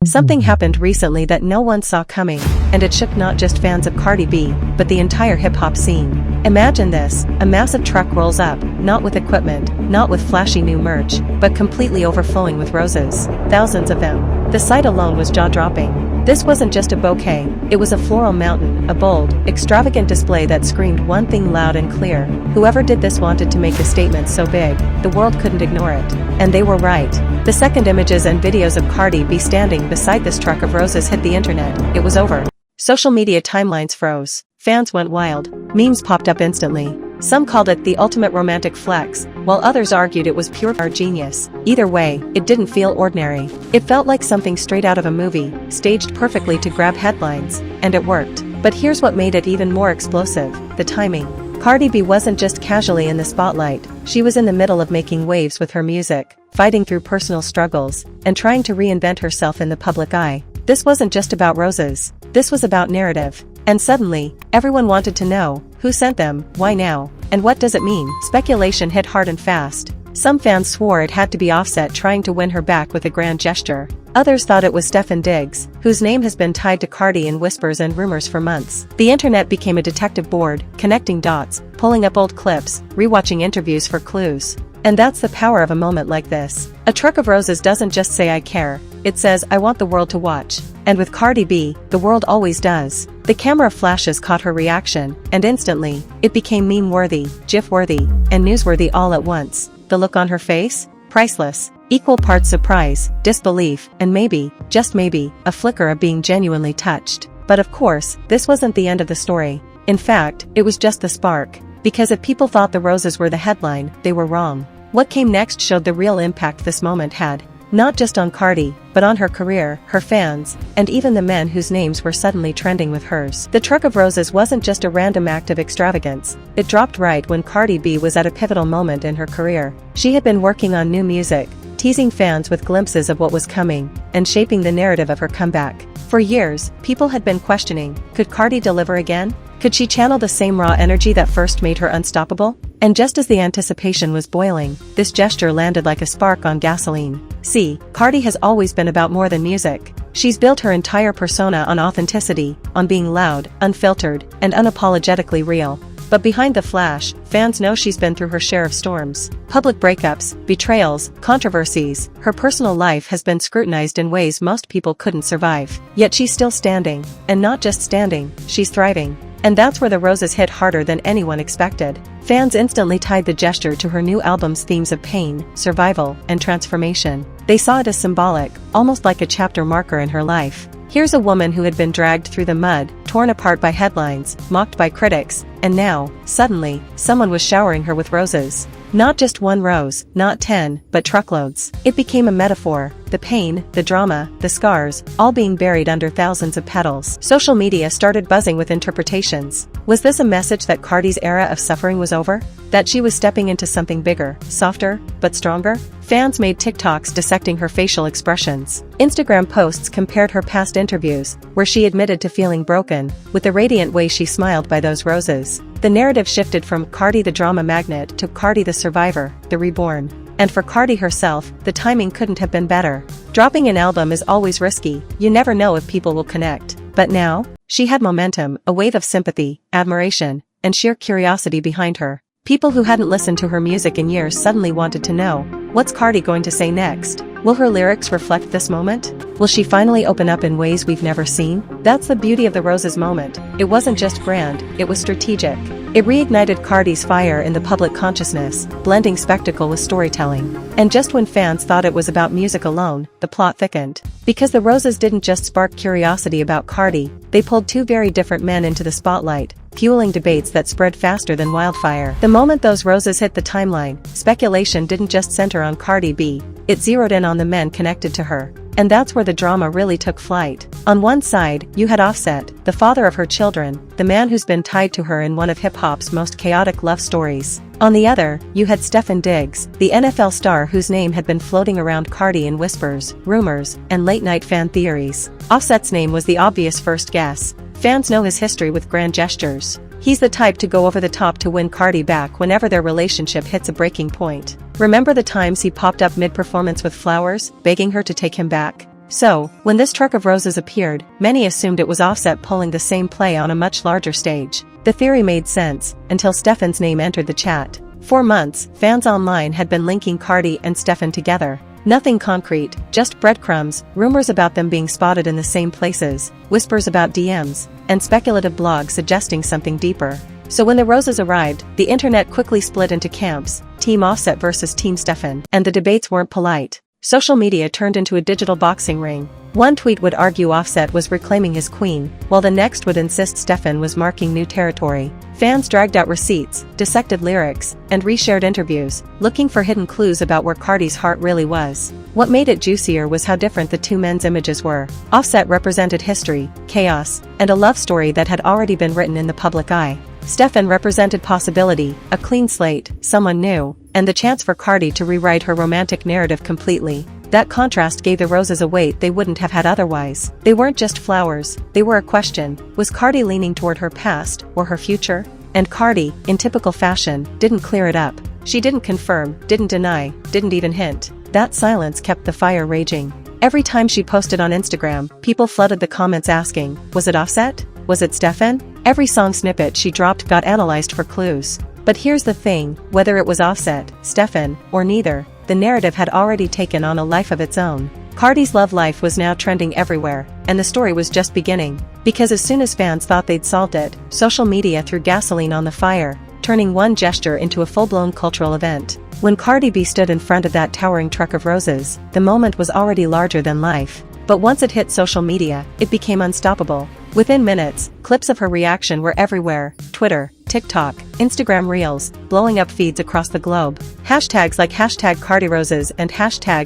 Something happened recently that no one saw coming, and it shook not just fans of Cardi B, but the entire hip-hop scene. Imagine this, a massive truck rolls up, not with equipment, not with flashy new merch, but completely overflowing with roses. Thousands of them. The sight alone was jaw-dropping. This wasn't just a bouquet, it was a floral mountain, a bold, extravagant display that screamed one thing loud and clear. Whoever did this wanted to make a statement so big, the world couldn't ignore it. And they were right. The second images and videos of Cardi B standing beside this truck of roses hit the internet, it was over. Social media timelines froze. Fans went wild. Memes popped up instantly. Some called it the ultimate romantic flex, while others argued it was pure genius. Either way, it didn't feel ordinary. It felt like something straight out of a movie, staged perfectly to grab headlines, and it worked. But here's what made it even more explosive: the timing. Cardi B wasn't just casually in the spotlight, she was in the middle of making waves with her music, fighting through personal struggles, and trying to reinvent herself in the public eye. This wasn't just about roses, this was about narrative. And suddenly, everyone wanted to know, who sent them, why now, and what does it mean? Speculation hit hard and fast. Some fans swore it had to be Offset trying to win her back with a grand gesture. Others thought it was Stefon, whose name has been tied to Cardi in whispers and rumors for months. The internet became a detective board, connecting dots, pulling up old clips, rewatching interviews for clues. And that's the power of a moment like this. A truck of roses doesn't just say I care, it says I want the world to watch. And with Cardi B, the world always does. The camera flashes caught her reaction, and instantly, it became meme-worthy, GIF-worthy, and newsworthy all at once. The look on her face? Priceless. Equal parts surprise, disbelief, and maybe, just maybe, a flicker of being genuinely touched. But of course, this wasn't the end of the story. In fact, it was just the spark. Because if people thought the roses were the headline, they were wrong. What came next showed the real impact this moment had. Not just on Cardi, but on her career, her fans, and even the men whose names were suddenly trending with hers. The truck of roses wasn't just a random act of extravagance. It dropped right when Cardi B was at a pivotal moment in her career. She had been working on new music, teasing fans with glimpses of what was coming, and shaping the narrative of her comeback. For years, people had been questioning, could Cardi deliver again? Could she channel the same raw energy that first made her unstoppable? And just as the anticipation was boiling, this gesture landed like a spark on gasoline. See, Cardi has always been about more than music. She's built her entire persona on authenticity, on being loud, unfiltered, and unapologetically real. But behind the flash, fans know she's been through her share of storms. Public breakups, betrayals, controversies. Her personal life has been scrutinized in ways most people couldn't survive. Yet she's still standing. And not just standing, she's thriving. And that's where the roses hit harder than anyone expected. Fans instantly tied the gesture to her new album's themes of pain, survival, and transformation. They saw it as symbolic, almost like a chapter marker in her life. Here's a woman who had been dragged through the mud, torn apart by headlines, mocked by critics, and now, suddenly, someone was showering her with roses. Not just one rose, not 10, but truckloads. It became a metaphor, the pain, the drama, the scars, all being buried under thousands of petals. Social media started buzzing with interpretations. Was this a message that Cardi's era of suffering was over? That she was stepping into something bigger, softer, but stronger? Fans made TikToks dissecting her facial expressions. Instagram posts compared her past interviews, where she admitted to feeling broken, with the radiant way she smiled by those roses. The narrative shifted from Cardi the drama magnet to Cardi the survivor, the reborn. And for Cardi herself, the timing couldn't have been better. Dropping an album is always risky, you never know if people will connect. But now, she had momentum, a wave of sympathy, admiration, and sheer curiosity behind her. People who hadn't listened to her music in years suddenly wanted to know, what's Cardi going to say next? Will her lyrics reflect this moment? Will she finally open up in ways we've never seen? That's the beauty of the Roses moment. It wasn't just grand, it was strategic. It reignited Cardi's fire in the public consciousness, blending spectacle with storytelling. And just when fans thought it was about music alone, the plot thickened. Because the Roses didn't just spark curiosity about Cardi, they pulled two very different men into the spotlight, fueling debates that spread faster than wildfire. The moment those roses hit the timeline, speculation didn't just center on Cardi B, it zeroed in on the men connected to her. And that's where the drama really took flight. On one side, you had Offset, the father of her children, the man who's been tied to her in one of hip-hop's most chaotic love stories. On the other, you had Stefon, the NFL star whose name had been floating around Cardi in whispers, rumors, and late-night fan theories. Offset's name was the obvious first guess. Fans know his history with grand gestures. He's the type to go over the top to win Cardi back whenever their relationship hits a breaking point. Remember the times he popped up mid-performance with flowers, begging her to take him back? So, when this truck of roses appeared, many assumed it was Offset pulling the same play on a much larger stage. The theory made sense, until Stefon's name entered the chat. For months, fans online had been linking Cardi and Stefon together. Nothing concrete, just breadcrumbs, rumors about them being spotted in the same places, whispers about DMs, and speculative blogs suggesting something deeper. So when the roses arrived, the internet quickly split into camps, Team Offset versus Team Stefon, and the debates weren't polite. Social media turned into a digital boxing ring. One tweet would argue Offset was reclaiming his queen, while the next would insist Stefon was marking new territory. Fans dragged out receipts, dissected lyrics, and reshared interviews, looking for hidden clues about where Cardi's heart really was. What made it juicier was how different the two men's images were. Offset represented history, chaos, and a love story that had already been written in the public eye. Stefon represented possibility, a clean slate, someone new, and the chance for Cardi to rewrite her romantic narrative completely. That contrast gave the roses a weight they wouldn't have had otherwise. They weren't just flowers, they were a question. Was Cardi leaning toward her past, or her future? And Cardi, in typical fashion, didn't clear it up. She didn't confirm, didn't deny, didn't even hint. That silence kept the fire raging. Every time she posted on Instagram, people flooded the comments asking, was it Offset? Was it Stefon? Every song snippet she dropped got analyzed for clues. But here's the thing, whether it was Offset, Stefon, or neither, the narrative had already taken on a life of its own. Cardi's love life was now trending everywhere, and the story was just beginning. Because as soon as fans thought they'd solved it, social media threw gasoline on the fire, turning one gesture into a full-blown cultural event. When Cardi B stood in front of that towering truck of roses, the moment was already larger than life. But once it hit social media, it became unstoppable. Within minutes, clips of her reaction were everywhere: Twitter, TikTok, Instagram Reels, blowing up feeds across the globe. Hashtags like #CardiRoses and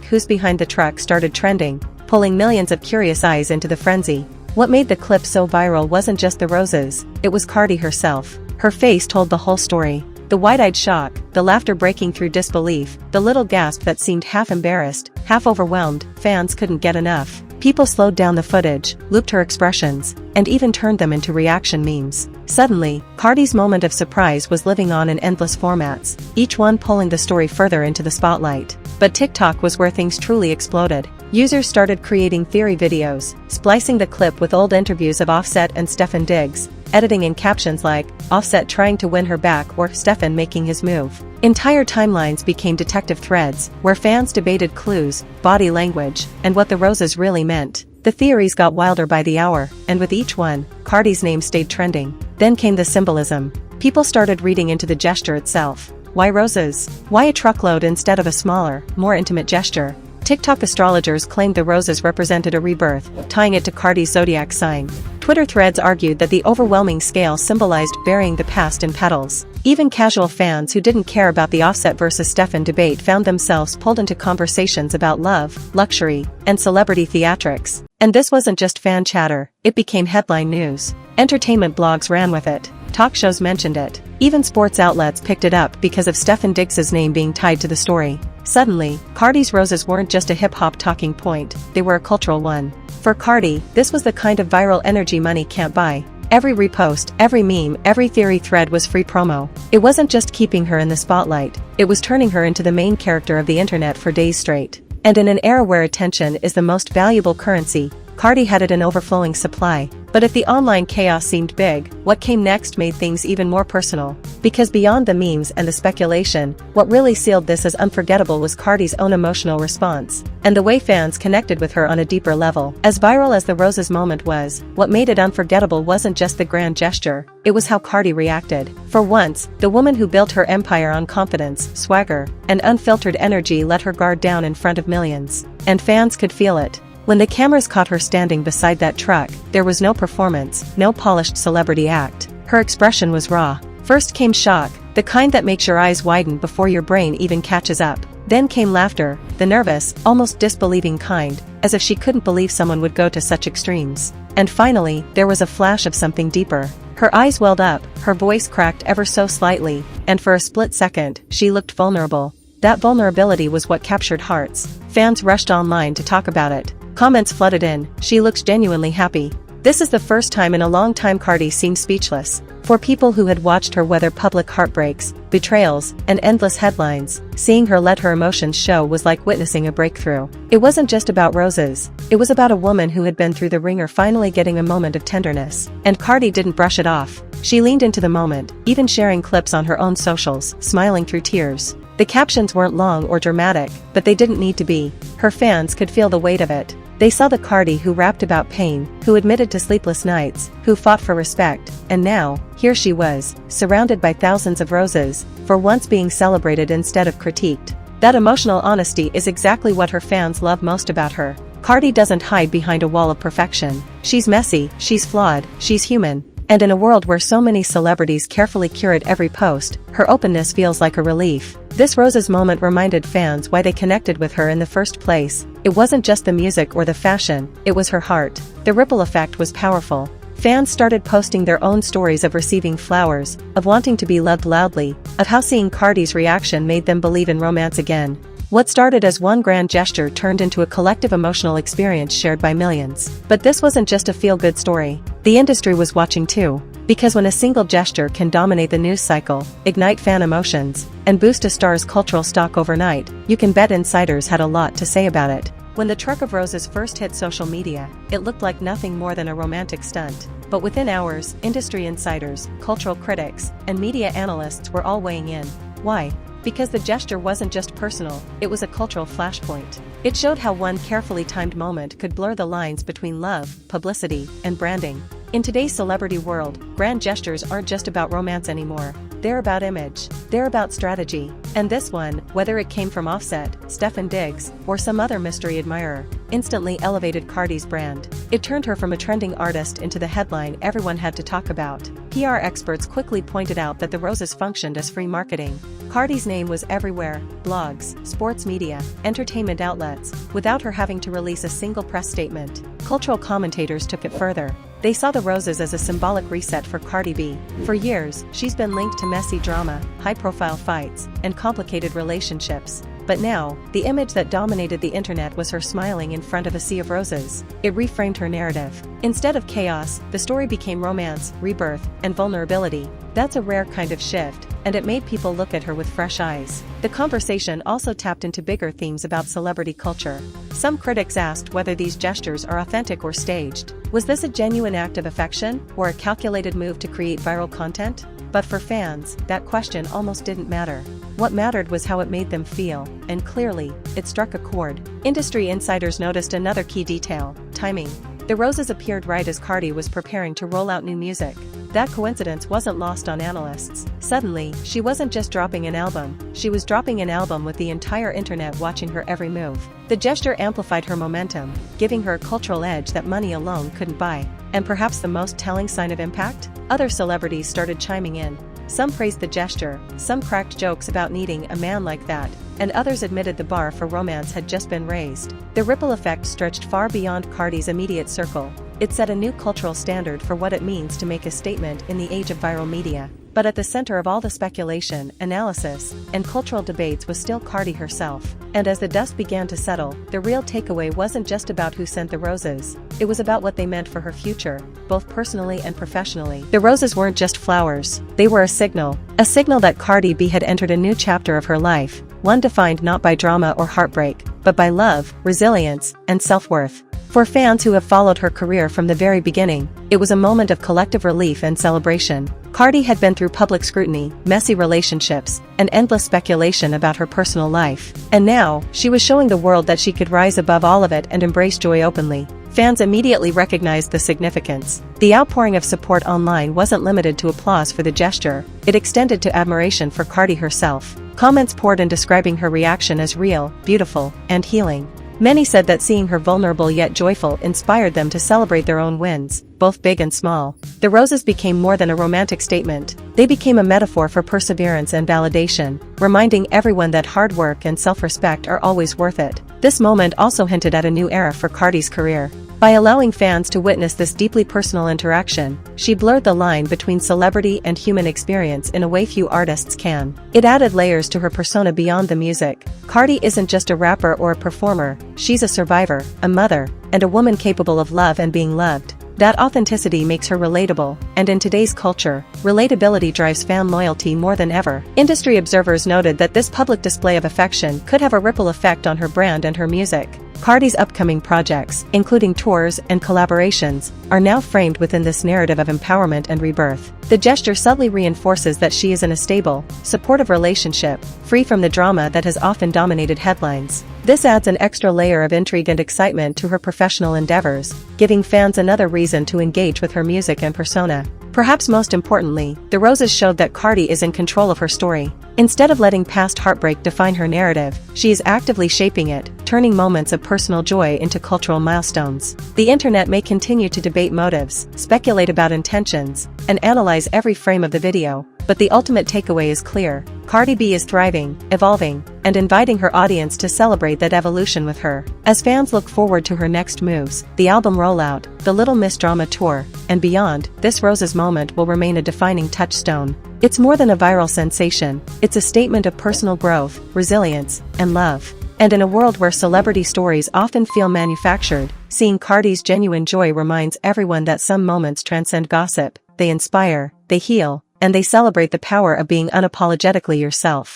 #Who's Behind the Truck started trending, pulling millions of curious eyes into the frenzy. What made the clip so viral wasn't just the roses, it was Cardi herself. Her face told the whole story. The wide-eyed shock, the laughter breaking through disbelief, the little gasp that seemed half embarrassed, half overwhelmed, fans couldn't get enough. People slowed down the footage, looped her expressions, and even turned them into reaction memes. Suddenly, Cardi's moment of surprise was living on in endless formats, each one pulling the story further into the spotlight. But TikTok was where things truly exploded. Users started creating theory videos, splicing the clip with old interviews of Offset and Stefon digs, editing in captions like, Offset trying to win her back or Stefon making his move. Entire timelines became detective threads, where fans debated clues, body language, and what the roses really meant. The theories got wilder by the hour, and with each one, Cardi's name stayed trending. Then came the symbolism. People started reading into the gesture itself. Why roses? Why a truckload instead of a smaller, more intimate gesture? TikTok astrologers claimed the roses represented a rebirth, tying it to Cardi's zodiac sign. Twitter threads argued that the overwhelming scale symbolized burying the past in petals. Even casual fans who didn't care about the Offset versus Stefon debate found themselves pulled into conversations about love, luxury, and celebrity theatrics. And this wasn't just fan chatter, it became headline news. Entertainment blogs ran with it. Talk shows mentioned it. Even sports outlets picked it up because of Stefon Diggs' name being tied to the story. Suddenly, Cardi's roses weren't just a hip-hop talking point, they were a cultural one. For Cardi, this was the kind of viral energy money can't buy. Every repost, every meme, every theory thread was free promo. It wasn't just keeping her in the spotlight, it was turning her into the main character of the internet for days straight. And in an era where attention is the most valuable currency, Cardi had it in overflowing supply. But if the online chaos seemed big, what came next made things even more personal. Because beyond the memes and the speculation, what really sealed this as unforgettable was Cardi's own emotional response, and the way fans connected with her on a deeper level. As viral as the roses moment was, what made it unforgettable wasn't just the grand gesture, it was how Cardi reacted. For once, the woman who built her empire on confidence, swagger, and unfiltered energy let her guard down in front of millions. And fans could feel it. When the cameras caught her standing beside that truck, there was no performance, no polished celebrity act. Her expression was raw. First came shock, the kind that makes your eyes widen before your brain even catches up. Then came laughter, the nervous, almost disbelieving kind, as if she couldn't believe someone would go to such extremes. And finally, there was a flash of something deeper. Her eyes welled up, her voice cracked ever so slightly, and for a split second, she looked vulnerable. That vulnerability was what captured hearts. Fans rushed online to talk about it. Comments flooded in, she looks genuinely happy. This is the first time in a long time Cardi seemed speechless. For people who had watched her weather public heartbreaks, betrayals, and endless headlines, seeing her let her emotions show was like witnessing a breakthrough. It wasn't just about roses, it was about a woman who had been through the ringer finally getting a moment of tenderness. And Cardi didn't brush it off. She leaned into the moment, even sharing clips on her own socials, smiling through tears. The captions weren't long or dramatic, but they didn't need to be. Her fans could feel the weight of it. They saw the Cardi who rapped about pain, who admitted to sleepless nights, who fought for respect, and now, here she was, surrounded by thousands of roses, for once being celebrated instead of critiqued. That emotional honesty is exactly what her fans love most about her. Cardi doesn't hide behind a wall of perfection. She's messy, she's flawed, she's human. And in a world where so many celebrities carefully curate every post, her openness feels like a relief. This Roses moment reminded fans why they connected with her in the first place. It wasn't just the music or the fashion, it was her heart. The ripple effect was powerful. Fans started posting their own stories of receiving flowers, of wanting to be loved loudly, of how seeing Cardi's reaction made them believe in romance again. What started as one grand gesture turned into a collective emotional experience shared by millions. But this wasn't just a feel-good story. The industry was watching too. Because when a single gesture can dominate the news cycle, ignite fan emotions, and boost a star's cultural stock overnight, you can bet insiders had a lot to say about it. When the truck of roses first hit social media, it looked like nothing more than a romantic stunt. But within hours, industry insiders, cultural critics, and media analysts were all weighing in. Why? Because the gesture wasn't just personal, it was a cultural flashpoint. It showed how one carefully timed moment could blur the lines between love, publicity, and branding. In today's celebrity world, grand gestures aren't just about romance anymore. They're about image. They're about strategy. And this one, whether it came from Offset, Stefon Diggs, or some other mystery admirer, instantly elevated Cardi's brand. It turned her from a trending artist into the headline everyone had to talk about. PR experts quickly pointed out that the roses functioned as free marketing. Cardi's name was everywhere, blogs, sports media, entertainment outlets, without her having to release a single press statement. Cultural commentators took it further. They saw the roses as a symbolic reset for Cardi B. For years, she's been linked to messy drama, high-profile fights, and complicated relationships. But now, the image that dominated the internet was her smiling in front of a sea of roses. It reframed her narrative. Instead of chaos, the story became romance, rebirth, and vulnerability. That's a rare kind of shift, and it made people look at her with fresh eyes. The conversation also tapped into bigger themes about celebrity culture. Some critics asked whether these gestures are authentic or staged. Was this a genuine act of affection, or a calculated move to create viral content? But for fans, that question almost didn't matter. What mattered was how it made them feel, and clearly, it struck a chord. Industry insiders noticed another key detail: timing. The roses appeared right as Cardi was preparing to roll out new music. That coincidence wasn't lost on analysts. Suddenly, she wasn't just dropping an album, she was dropping an album with the entire internet watching her every move. The gesture amplified her momentum, giving her a cultural edge that money alone couldn't buy. And perhaps the most telling sign of impact? Other celebrities started chiming in. Some praised the gesture, some cracked jokes about needing a man like that, and others admitted the bar for romance had just been raised. The ripple effect stretched far beyond Cardi's immediate circle. It set a new cultural standard for what it means to make a statement in the age of viral media. But at the center of all the speculation, analysis, and cultural debates was still Cardi herself. And as the dust began to settle, the real takeaway wasn't just about who sent the roses. It was about what they meant for her future, both personally and professionally. The roses weren't just flowers. They were a signal that Cardi B had entered a new chapter of her life, one defined not by drama or heartbreak, but by love, resilience, and self-worth. For fans who have followed her career from the very beginning, it was a moment of collective relief and celebration. Cardi had been through public scrutiny, messy relationships, and endless speculation about her personal life. And now, she was showing the world that she could rise above all of it and embrace joy openly. Fans immediately recognized the significance. The outpouring of support online wasn't limited to applause for the gesture, it extended to admiration for Cardi herself. Comments poured in describing her reaction as real, beautiful, and healing. Many said that seeing her vulnerable yet joyful inspired them to celebrate their own wins, both big and small. The roses became more than a romantic statement. They became a metaphor for perseverance and validation, reminding everyone that hard work and self-respect are always worth it. This moment also hinted at a new era for Cardi's career. By allowing fans to witness this deeply personal interaction, she blurred the line between celebrity and human experience in a way few artists can. It added layers to her persona beyond the music. Cardi isn't just a rapper or a performer, she's a survivor, a mother, and a woman capable of love and being loved. That authenticity makes her relatable, and in today's culture, relatability drives fan loyalty more than ever. Industry observers noted that this public display of affection could have a ripple effect on her brand and her music. Cardi's upcoming projects, including tours and collaborations, are now framed within this narrative of empowerment and rebirth. The gesture subtly reinforces that she is in a stable, supportive relationship, free from the drama that has often dominated headlines. This adds an extra layer of intrigue and excitement to her professional endeavors, giving fans another reason to engage with her music and persona. Perhaps most importantly, the roses showed that Cardi is in control of her story. Instead of letting past heartbreak define her narrative, she is actively shaping it, turning moments of personal joy into cultural milestones. The internet may continue to debate motives, speculate about intentions, and analyze every frame of the video, but the ultimate takeaway is clear. Cardi B is thriving, evolving, and inviting her audience to celebrate that evolution with her. As fans look forward to her next moves, the album rollout, the Little Miss Drama tour, and beyond, this Roses moment will remain a defining touchstone. It's more than a viral sensation, it's a statement of personal growth, resilience, and love. And in a world where celebrity stories often feel manufactured, seeing Cardi's genuine joy reminds everyone that some moments transcend gossip, they inspire, they heal, and they celebrate the power of being unapologetically yourself.